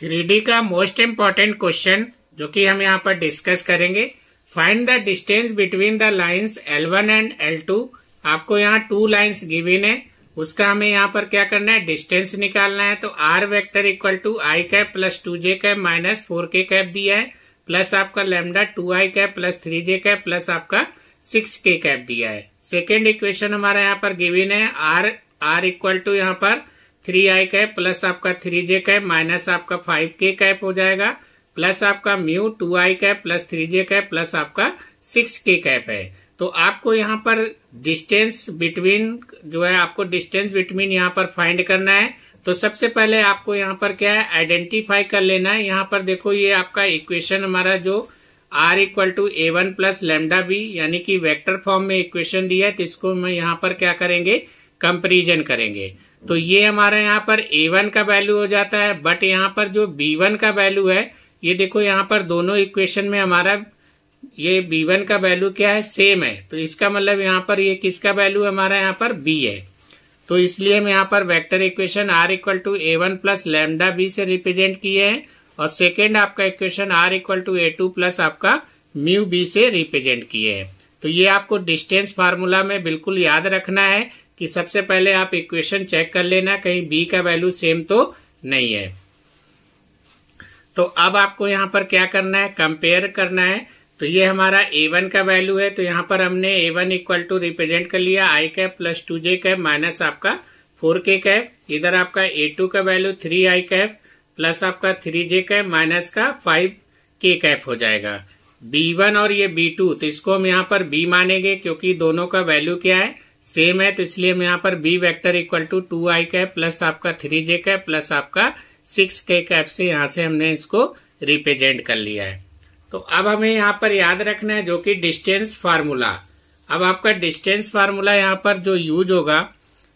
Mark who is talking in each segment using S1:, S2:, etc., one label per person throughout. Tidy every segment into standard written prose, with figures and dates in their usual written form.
S1: 3D का most important question जो कि हम यहाँ पर डिस्कस करेंगे। Find the distance between the lines L1 and L2। आपको यहाँ 2 लाइंस गिवन है, उसका हमें यहाँ पर क्या करना है, डिस्टेंस निकालना है। तो r vector equal to I cap plus 2j cap minus 4k cap दिया है, प्लस आपका lambda 2i cap plus 3j cap plus आपका 6k कैप दिया है। सेकेंड इक्वेशन हमारा यहाँ पर गिवन है, r इक्वल टू यहाँ पर 3i कैप प्लस आपका 3j कैप माइनस आपका 5k कैप हो जाएगा, प्लस आपका mu 2i cap plus 3j cap plus आपका 6k कैप है। तो आपको यहाँ पर डिस्टेंस बिटवीन जो है, आपको डिस्टेंस बिटवीन यहाँ पर फाइंड करना है। तो सबसे पहले आपको यहाँ पर क्या है, आइडेंटिफाई कर लेना है। यहाँ पर देखो ये आपका इक्वेशन हमारा जो r equal to a1 plus lambda B यानी कि वेक्टर फॉर्म में इक्वेशन दिया है, तो इसको हम यहाँ पर क्या करेंगे, कंपेरिजन करेंगे। तो ये हमारा यहाँ पर a1 का वैल्यू हो जाता है, बट यहाँ पर जो b1 का वैल्यू है, ये देखो यहाँ पर दोनों इक्वेशन में हमारा ये b1 का वैल्यू क्या है, सेम है। तो इसका मतलब यहाँ पर ये किसका वैल्यू हमारा यहाँ पर b है। तो इसलिए हम यहाँ पर vector equation r equal to a1 plus lambda B से रिप्रेजेंट किए हैं, और सेकेंड आपका equation r equal to a2 plus आपका म्यू बी से रिप्रेजेंट किए हैं। तो ये आपको डिस्टेंस फार्मूला में बिल्कुल याद रखना है कि सबसे पहले आप इक्वेशन चेक कर लेना कहीं b का वैल्यू सेम तो नहीं है। तो अब आपको यहाँ पर क्या करना है, कंपेयर करना है। तो ये हमारा a1 का वैल्यू है, तो यहाँ पर हमने a1 इक्वल टू रिप्रेजेंट कर लिया i cap plus 2j cap minus आपका 4k कैप। इधर आपका a2 का वैल्यू 3i कैप प्लस आपका 3j कैप माइनस का 5k कैप हो जाएगा। b1 और ये b2, तो इसको हम यहाँ पर b मानेंगे क्योंकि दोनों का वैल्यू क्या है, सेम है। तो इसलिए हम यहाँ पर b vector equal to 2i cap plus आपका 3j कैप प्लस आपका 6k कैप से यहाँ से हमने इसको रिप्रेजेंट कर लिया है। तो अब हमें यहाँ पर याद रखना है जो कि डिस्टेंस फार्मूला। अब आपका डिस्टेंस फार्मूला यहाँ पर जो यूज होगा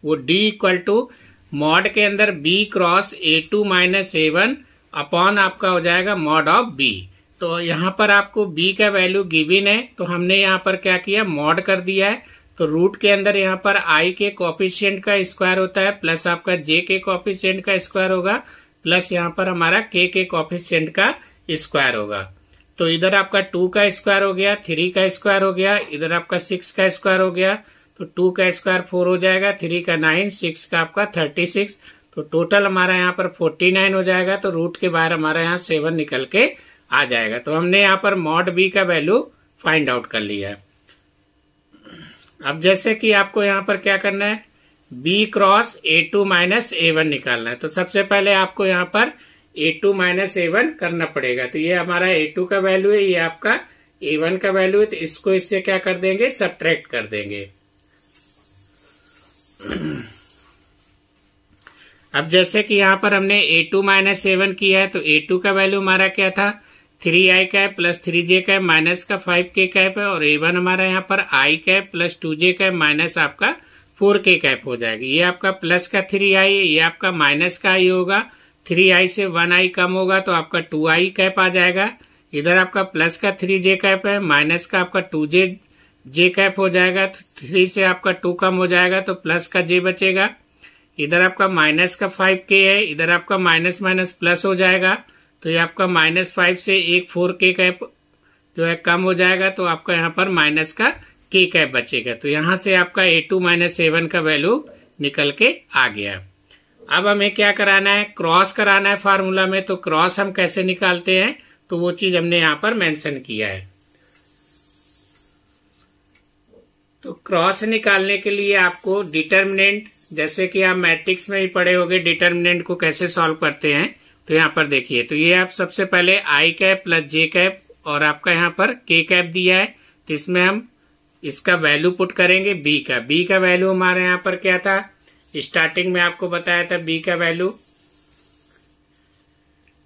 S1: वो d इक्वल टू मॉड के अंदर b cross a2 minus a1 upon आपका हो जाएगा मॉड ऑफ b। तो यहाँ पर आपको b का वैल्यू गिवन है, तो हमने यहाँ पर क्या किया, मॉड कर दिया है। तो रूट के अंदर यहाँ पर i के कोएफिशिएंट का स्क्वायर होता है, प्लस आपका j के कोएफिशिएंट का स्क्वायर होगा, प्लस यहाँ पर हमारा k के कोएफिशिएंट का स्क्वायर होगा। तो इधर आपका 2 का स्क्वायर हो गया, 3 का स्क्वायर हो गया, इधर आपका 6 का स्क्वायर हो गया। तो 2 का स्क्वायर 4 हो जाएगा, 3 का 9, 6 का आपका 36। तो टोटल हमारा यहाँ पर 49 हो जाएगा। तो रूट के बाहर हमारा यहाँ 7 निकल के आ जाएगा। तो हमने यहाँ पर मॉड b का वैल्यू फाइंड आउट कर लिया है। अब जैसे कि आपको यहाँ पर क्या करना है, b cross a2 minus a1 निकालना है। तो सबसे पहले आपको यहाँ पर a2 माइनस a1 करना पड़ेगा। तो ये हमारा a2 का वैल्यू है, ये आपका a1 का वैल्यू है। तो इसको इससे क्या कर देंगे, सब्ट्रैक्ट कर देंगे। अब जैसे कि यहाँ पर हमने a2 माइनस a1 किया है, तो a2 का वैल्यू हमारा क्या था, 3i cap plus 3j cap minus का 5k कैप है, और a1 हमारा यहाँ पर i cap plus 2j cap minus आपका 4k कैप हो जाएगी। ये आपका प्लस का 3i है, ये आपका माइनस का i होगा। 3i से 1i कम होगा तो आपका 2i कैप आ जाएगा। इधर आपका प्लस का 3j कैप है, माइनस का आपका 2j कैप हो जाएगा। 3 से आपका 2 कम हो जाएगा तो प्लस का j बचेगा। इधर आपका माइनस का 5k है, इधर आपका माइनस माइनस प्लस हो जाएगा। तो ये आपका -5 से एक 4k कैप जो है कम हो जाएगा, तो आपका यहाँ पर माइनस का k कैप बचेगा। तो यहाँ से आपका a2 माइनस a1 का वैल्यू निकल के आ गया। अब हमें क्या कराना है, क्रॉस कराना है फार्मूला में। तो क्रॉस हम कैसे निकालते हैं, तो वो चीज हमने यहाँ पर मेंशन किया है। तो क्रॉस निकालने के लिए आपको डिटर्मिनेंट, जैसे कि आप मैट्रिक्स में भी पढ़े होंगे डिटर्मिनेंट को कैसे सॉल्व करते हैं। तो यहाँ पर देखिए, तो ये आप सबसे पहले i cap plus j cap और आपका यहाँ पर k कैप दिया है, तो इसमें हम इसका वैल्यू पुट करेंगे b का वैल्यू हमारे यहाँ पर क्या था, स्टार्टिंग में आपको बताया था b का वैल्यू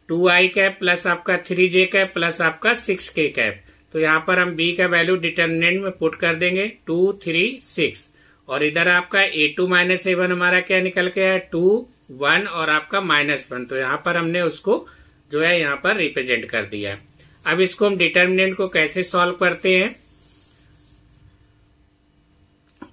S1: 2i कैप प्लस आपका 3j कैप प्लस आपका 6k कैप। तो यहाँ पर हम b का वैल्यू डिटर्मिनेंट में पुट कर देंगे 2, 3, 6, और इधर आपका a2 माइनस a1 हमारा क्या निकल के है, 2, 1 और आपका -1। तो यहाँ पर हमने उसको जो है यहाँ पर रिप्रेजेंट कर दिया। अब इसको हम डिटर्मिनेंट को कैसे सॉल्व करते हैं,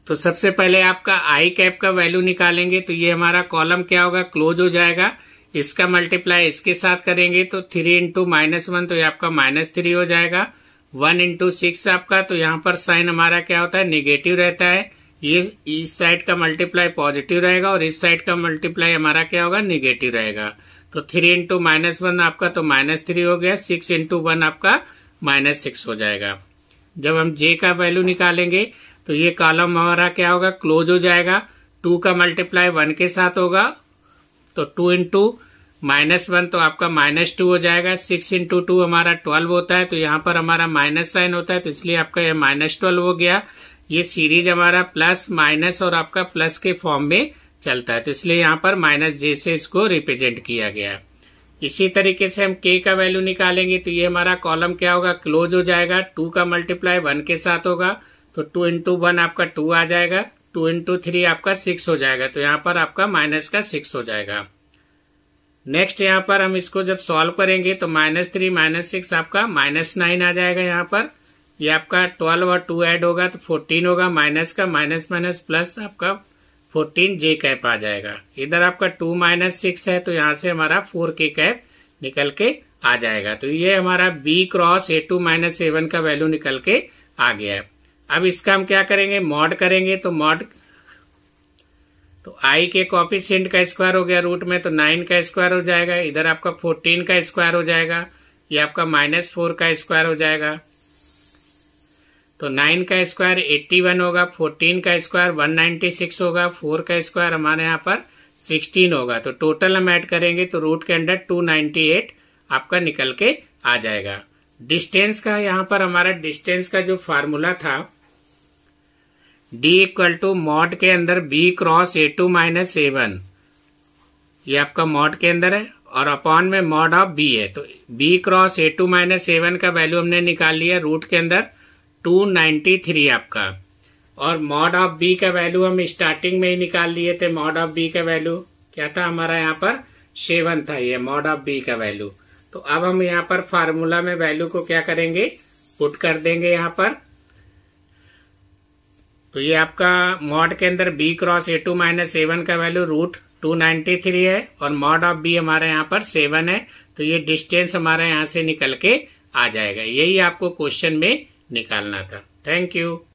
S1: तो सबसे पहले आपका i कैप का वैल्यू निकालेंगे। तो ये हमारा कॉलम क्या होगा, क्लोज हो जाएगा। इसका मल्टीप्लाई इसके साथ करेंगे तो 3 इंटू -1 तो ये आपका -3 हो जाएगा। 1 इंटू 6 आपका, तो यहाँ पर साइन हमारा क्या होता है, निगेटिव रहता है। ये इस साइड का मल्टीप्लाई पॉजिटिव रहेगा और इस साइड का मल्टीप्लाई हमारा क्या होगा, निगेटिव रहेगा। तो 3 इंटू -1 आपका तो -3 हो गया। 6 इंटू 1 आपका -6 हो जाएगा। जब हम जे का वैल्यू निकालेंगे तो ये कॉलम हमारा क्या होगा, क्लोज हो जाएगा। 2 का मल्टीप्लाई 1 के साथ होगा तो 2 इंटू -1 तो आपका -2 हो जाएगा। 6 इंटू 2 हमारा 12 होता है, तो यहाँ पर हमारा माइनस साइन होता है, तो इसलिए आपका ये -12 हो गया। ये सीरीज हमारा प्लस माइनस और आपका प्लस के फॉर्म में चलता है, तो इसलिए यहाँ पर -j से इसको रिप्रेजेंट किया गया। इसी तरीके से हम k का वैल्यू निकालेंगे तो ये हमारा कॉलम क्या होगा, क्लोज हो जाएगा। 2 का मल्टीप्लाई 1 के साथ होगा तो 2 इंटू 1 आपका 2 आ जाएगा। 2 इंटू 3 आपका 6 हो जाएगा, तो यहाँ पर आपका -6 हो जाएगा। नेक्स्ट यहाँ पर हम इसको जब सॉल्व करेंगे तो -3 -6 आपका -9 आ जाएगा। यहाँ पर ये आपका 12 और 2 ऐड होगा तो 14 होगा। माइनस का माइनस माइनस प्लस आपका 14 j कैप आ जाएगा। इधर आपका 2 - 6 है तो यहाँ से हमारा 4 k कैप निकल के आ जाएगा। तो ये हमारा b क्रॉस a2 - a1 का वैल्यू निकल के आ गया है। अब इसका हम क्या करेंगे, मॉड करेंगे तो मॉड तो i के कोएफिशिएंट का स्क्वायर हो गया रूट में, तो 9 का स्क्वायर हो जाएगा। इधर आपका 14 का स्क्वायर हो जाएगा, ये आपका -4 का स्क्वायर हो जाएगा। तो 9 का स्क्वायर 81 होगा, 14 का स्क्वायर 196 होगा, 4 का स्क्वायर हमारे यहाँ पर 16 होगा। तो टोटल हम ऐड करेंगे तो रूट के अंदर 298 आपका निकल के आ जाएगा। डिस्टेंस का यहाँ पर हमारा डिस्टेंस का जो फार्मूला था d इक्वल टू मॉड के अंदर b क्रॉस a2 - a1, ये आपका मॉड के अंदर है और अपॉन में मॉड ऑफ b है। तो b क्रॉस a2 - a1 का वैल्यू हमने निकाल लिया रूट के अंदर 293 आपका, और मॉड ऑफ b का वैल्यू हम स्टार्टिंग में ही निकाल लिए थे। मॉड ऑफ b का वैल्यू क्या था हमारा, यहाँ पर 7 था ये मॉड ऑफ b का वैल्यू। तो अब हम यहाँ पर फार्मूला में वैल्यू को क्या करेंगे, पुट कर देंगे यहाँ पर। तो ये आपका मॉड के अंदर b क्रॉस a2 - a1 का वैल्यू रूट 293 है और मॉड ऑफ b हमारे यहाँ पर 7 है। तो ये डिस्टेंस हमारे यहाँ से निकल के आ जाएगा। यही आपको क्वेश्चन में निकालना था। Thank you.